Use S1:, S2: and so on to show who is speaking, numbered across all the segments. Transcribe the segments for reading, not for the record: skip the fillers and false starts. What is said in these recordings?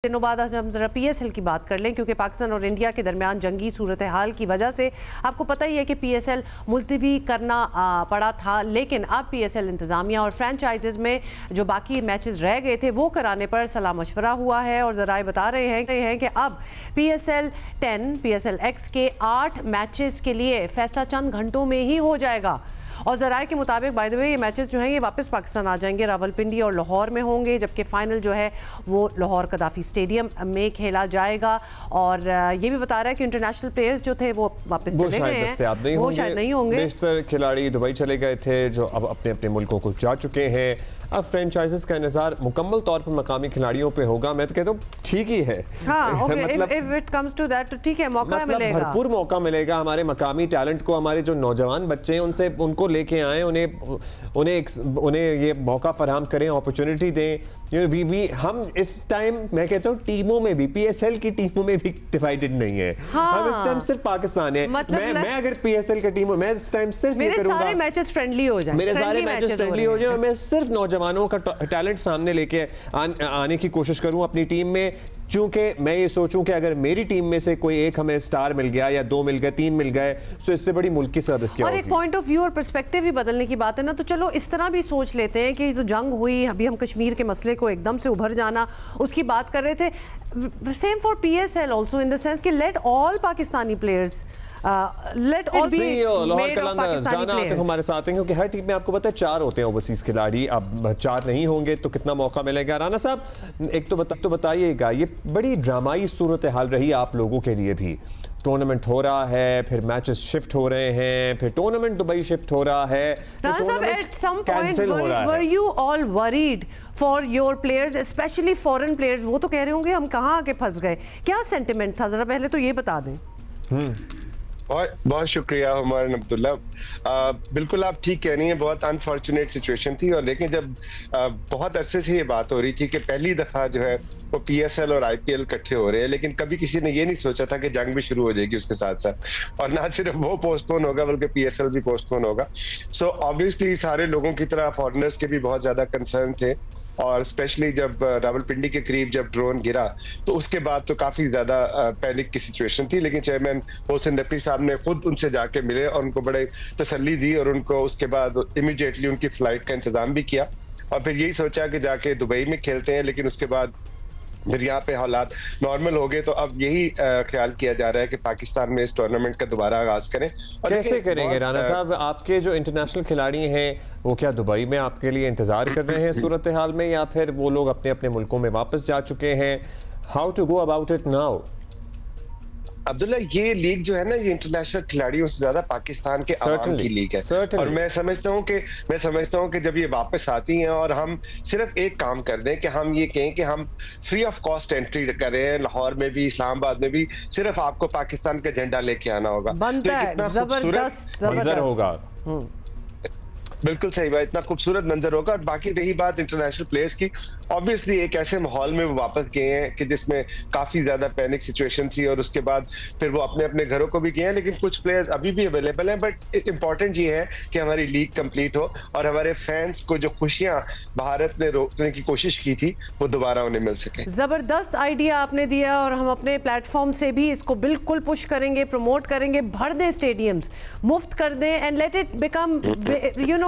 S1: दिनों बाद आज हम जरा पीएसएल की बात कर लें, क्योंकि पाकिस्तान और इंडिया के दरमियान जंगी सूरत हाल की वजह से आपको पता ही है कि पीएसएल मुलतवी करना पड़ा था। लेकिन अब पीएसएल इंतज़ामिया और फ्रेंचाइजेज में जो बाकी मैचेस रह गए थे वो कराने पर सलाह मशवरा हुआ है और ज़राए बता रहे हैं कि अब PSL 10 PSL X के 8 मैचेस के लिए फैसला चंद घंटों में ही हो जाएगा। और ज़राए के मुताबिक बाय द वे ये मैचेस जो हैं ये वापस पाकिस्तान आ जाएंगे, रावलपिंडी और लाहौर में होंगे, जबकि फ़ाइनल जो है वो लाहौर कदाफ़ी स्टेडियम में खेला जाएगा। और ये भी बता रहा है कि इंटरनेशनल प्लेयर्स जो थे वो वापस चले गए हैं, वो शायद नहीं होंगे।
S2: बेशतर खिलाड़ी दुबई चले गए थे जो अब अपने अपने मुल्कों को जा चुके हैं। अब फ्रेंचाइजेस का इंतजार मुकम्मल तौर पर मकामी खिलाड़ियों पे होगा। मैं तो कहता हूँ ठीक ही है।
S1: हाँ, okay, मतलब if it comes to that, तो ठीक है, मौका
S2: मतलब
S1: मिलेगा,
S2: भरपूर मौका मिलेगा हमारे मकामी टैलेंट को। हमारे जो नौजवान बच्चे हैं उनसे उनको लेके आए, उन्हें ये मौका फराहम करें, अपॉर्चुनिटी दें। हम इस टाइम मैं कहता हूँ टीमों में भी, PSL की टीमों में भी डिवाइडेड नहीं है।
S1: हाँ,
S2: हम इस टाइम सिर्फ पाकिस्तान है। मतलब मैं अगर PSL की टीम, मैं इस टाइम सिर्फ ये करूंगा,
S1: सारे मैचेस फ्रेंडली हो जाएं,
S2: मेरे सारे मैचेस फ्रेंडली हो जाएं और मैं सिर्फ नौजवानों का टैलेंट सामने लेके आने की कोशिश करूं अपनी टीम में। चूंकि मैं ये सोचूं कि अगर मेरी टीम में से कोई एक हमें स्टार मिल गया या 2 मिल गए, 3 मिल गए, तो इससे बड़ी मुल्क की सर्विस क्या होगी।
S1: और एक पॉइंट ऑफ व्यू और पर्सपेक्टिव भी बदलने की बात है ना, तो चलो इस तरह भी सोच लेते हैं कि जो जंग हुई, अभी हम कश्मीर के मसले को एकदम से उभर जाना उसकी बात कर रहे थे। Same for PSL also in the sense कि let all Pakistani players let all be made of Pakistani players
S2: हमारे साथ हैं, क्योंकि हर टीम में आपको पता है 4 होते हैं ओवरसीज खिलाड़ी। अब 4 नहीं होंगे तो कितना मौका मिलेगा। राना साहब एक तो बताइएगा, ये बड़ी ड्रामाई सूरत हाल रही आप लोगों के लिए भी। टूर्नामेंट हो रहा है, फिर मैचेस शिफ्ट हो रहे हैं, फिर टूर्नामेंट दुबई शिफ्ट हो रहा है,
S1: कैंसिल हो रहा है। Were you all worried for your players, especially foreign players? वो तो कह रहे होंगे हम कहाँ आके फंस गए, क्या सेंटिमेंट था, जरा पहले तो ये बता दें।
S3: बहुत शुक्रिया हुमायूं अब्दुल्ला। बिल्कुल आप ठीक कह रही हैं, बहुत अनफॉर्चुनेट सिचुएशन थी। और लेकिन जब बहुत अरसे से ये बात हो रही थी कि पहली दफा जो है वो PSL और IPL इकट्ठे हो रहे हैं, लेकिन कभी किसी ने ये नहीं सोचा था कि जंग भी शुरू हो जाएगी उसके साथ साथ। और ना सिर्फ वो पोस्टपोन होगा बल्कि PSL भी पोस्टपोन होगा। सो ऑब्वियसली सारे लोगों की तरह फॉरेनर्स के भी बहुत ज्यादा कंसर्न थे। और स्पेशली जब रावलपिंडी के करीब जब ड्रोन गिरा तो उसके बाद तो काफी ज्यादा पैनिक की सिचुएशन थी। लेकिन चेयरमैन मोहसिन नकवी साहब ने खुद उनसे जाके मिले और उनको बड़े तसल्ली दी और उनको उसके बाद इमीडिएटली उनकी फ्लाइट का इंतजाम भी किया। और फिर यही सोचा कि जाके दुबई में खेलते हैं, लेकिन उसके बाद फिर यहाँ पे हालात नॉर्मल हो गए। तो अब यही ख्याल किया जा रहा है कि पाकिस्तान में इस टूर्नामेंट का दोबारा आगाज करें। और
S2: कैसे करेंगे राना साहब? आपके जो इंटरनेशनल खिलाड़ी हैं वो क्या दुबई में आपके लिए इंतजार कर रहे हैं सूरत हाल में, या फिर वो लोग अपने अपने मुल्कों में वापस जा चुके हैं? How to go about it now?
S3: Abdullah, ये लीग जो है ना, ये इंटरनेशनल खिलाड़ियों से ज्यादा पाकिस्तान के अवाम की लीग है। और मैं समझता हूँ कि जब ये वापस आती हैं और हम सिर्फ एक काम कर दें कि हम ये कहें कि हम फ्री ऑफ कॉस्ट एंट्री करें, लाहौर में भी इस्लामाबाद में भी, सिर्फ आपको पाकिस्तान का झंडा लेके आना होगा।
S1: कितना
S2: खूबसूरत मंजर होगा।
S3: बिल्कुल सही बात, इतना खूबसूरत मंजर होगा। और बाकी रही बात इंटरनेशनल प्लेयर्स की, ऑब्वियसली एक ऐसे माहौल में वो वापस गए हैं कि जिसमें काफी ज्यादा पैनिक सिचुएशन थी और उसके बाद फिर वो अपने अपने घरों को भी गए हैं। लेकिन कुछ प्लेयर्स अभी भी अवेलेबल हैं। बट इंपॉर्टेंट ये है कि हमारी लीग कंप्लीट हो और हमारे फैंस को जो खुशियां भारत ने रोकने की कोशिश की थी वो दोबारा उन्हें मिल सके।
S1: जबरदस्त आइडिया आपने दिया और हम अपने प्लेटफॉर्म से भी इसको बिल्कुल पुश करेंगे, प्रमोट करेंगे। भर दें स्टेडियम्स, मुफ्त कर दें and let it become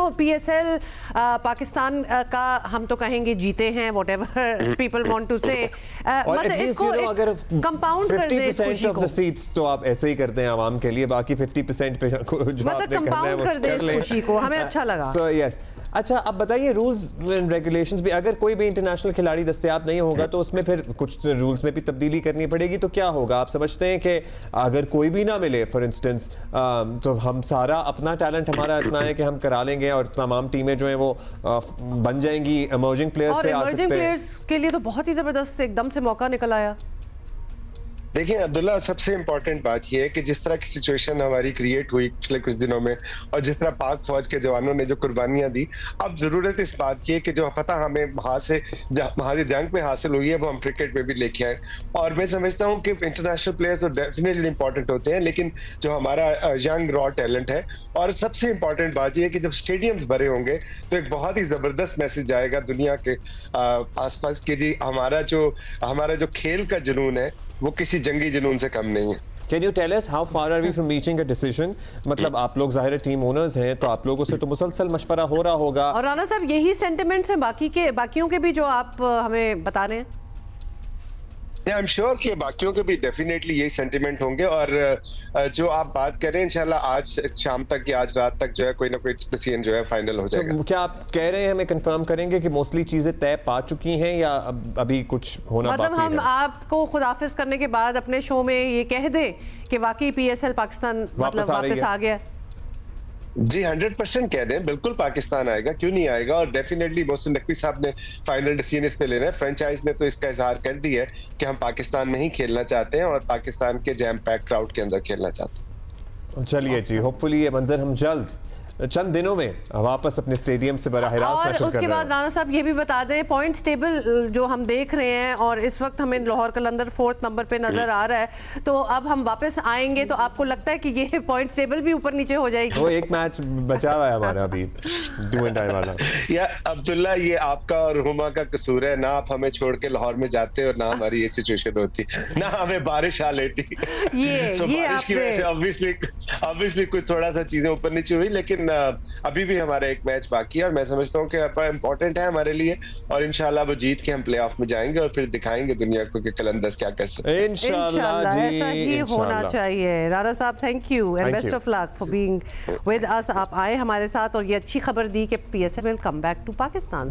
S1: PSL Pakistan का हम तो कहेंगे जीते हैं, whatever people want to say। मतलब इसको अगर कंपाउंड कर दें
S2: 50% ऑफ द सीट्स तो आप ऐसे ही करते हैं आवाम के लिए, बाकी 50% पे जो आपने करना है वो कर लें।
S1: खुशी को हमें अच्छा लगा।
S2: So yes, अच्छा अब बताइए रूल्स एंड रेगुलेशंस भी, अगर कोई भी इंटरनेशनल खिलाड़ी दस्तयाब नहीं होगा तो उसमें फिर कुछ रूल्स में भी तब्दीली करनी पड़ेगी, तो क्या होगा? आप समझते हैं कि अगर कोई भी ना मिले फॉर इंस्टेंस, तो हम सारा अपना टैलेंट हमारा इतना है कि हम करा लेंगे और तमाम टीमें जो हैं वो बन जाएंगी इमर्जिंग प्लेयर्स से आ सकते हैं।
S1: इमर्जिंग प्लेयर्स के लिए तो बहुत ही जबरदस्त एकदम से मौका निकल आया।
S3: देखिए अब्दुल्ला, सबसे इम्पोर्टेंट बात यह है कि जिस तरह की सिचुएशन हमारी क्रिएट हुई पिछले कुछ दिनों में और जिस तरह पाक फौज के जवानों ने जो कुर्बानियां दी, अब जरूरत इस बात की है कि जो फतह हमें हमारी जंग में हासिल हुई है वो हम क्रिकेट में भी लेके आए। और मैं समझता हूं कि इंटरनेशनल प्लेयर्स तो डेफिनेटली इंपॉर्टेंट होते हैं, लेकिन जो हमारा यंग रॉ टैलेंट है, और सबसे इंपॉर्टेंट बात यह है कि जब स्टेडियम्स भरे होंगे तो एक बहुत ही जबरदस्त मैसेज आएगा दुनिया के आसपास कि जी हमारा जो खेल का जुनून है वो किसी जंगी जुनून से कम नहीं है।
S2: Can you tell us how far are we from reaching a decision? मतलब आप लोग ज़ाहिर टीम ओनर्स हैं तो आप लोगों से तो मुसलसल मशवरा हो रहा होगा।
S1: और राना साहब यही सेंटिमेंट्स हैं बाकियों के भी जो आप हमें बता रहे हैं?
S3: आई एम श्योर कि बाकियों के भी डेफिनेटली यही सेंटिमेंट होंगे, और जो आप बात करें इंशाल्लाह आज शाम तक या आज रात तक जो है कोई ना कोई डिसीजन जो है फाइनल हो जाएगा।
S2: तो क्या आप कह रहे हैं, हमें कंफर्म करेंगे कि मोस्टली चीजें तय पा चुकी हैं या अभी कुछ होना
S1: मतलब
S2: बाकी है?
S1: हम आपको खुदाफिज करने के बाद अपने शो में ये कह दें कि वाकई PSL पाकिस्तान मतलब वापस आ गया?
S3: जी 100% कह दें, बिल्कुल पाकिस्तान आएगा, क्यों नहीं आएगा। और डेफिनेटली मोहसिन नकवी साहब ने फाइनल डिसीजन इस पे लेना है। फ्रेंचाइज ने तो इसका इजहार कर दिया है कि हम पाकिस्तान में ही खेलना चाहते हैं और पाकिस्तान के जैम पैक क्राउड के अंदर खेलना चाहते हैं।
S2: चलिए जी, होपफुली ये मंजर हम जल्द चंद दिनों में वापस अपने स्टेडियम से बराह रास्त नशर कर रहे हैं।
S1: और उसके बाद राना साहब ये भी बता दें, पॉइंट्स टेबल जो हम देख रहे हैं और इस वक्त हमें लाहौर कलंदर 4th नंबर पे नजर आ रहा है, तो अब हम वापस आएंगे तो आपको लगता है कि ये पॉइंट्स टेबल भी ऊपर नीचे हो जाएगी?
S2: वो एक मैच बचा हुआ है हमारा अभी डू एंड डाई वाला।
S3: या अब्दुल्ला, ये आपका और हुमा का कसूर है, ना आप हमें छोड़ के लाहौर में जाते और ना हमारी ये सिचुएशन होती, ना हमें बारिश आ लेती।
S1: ये
S3: बारिश की वजह से ऑब्वियसली कुछ थोड़ा सा चीजें ऊपर नीचे हुई, लेकिन अभी भी हमारा एक मैच बाकी है और मैं समझता हूँ कि इंपॉर्टेंट है हमारे लिए, और इंशाल्लाह वो जीत के हम प्लेऑफ में जाएंगे और फिर दिखाएंगे दुनिया को कि कलंदर्स क्या कर सकते हैं।
S1: इंशाल्लाह ऐसा ही होना चाहिए। राना साहब, thank you and best of luck for being with us. आप आए हमारे साथ और ये अच्छी खबर दी कि PSL will come back to Pakistan.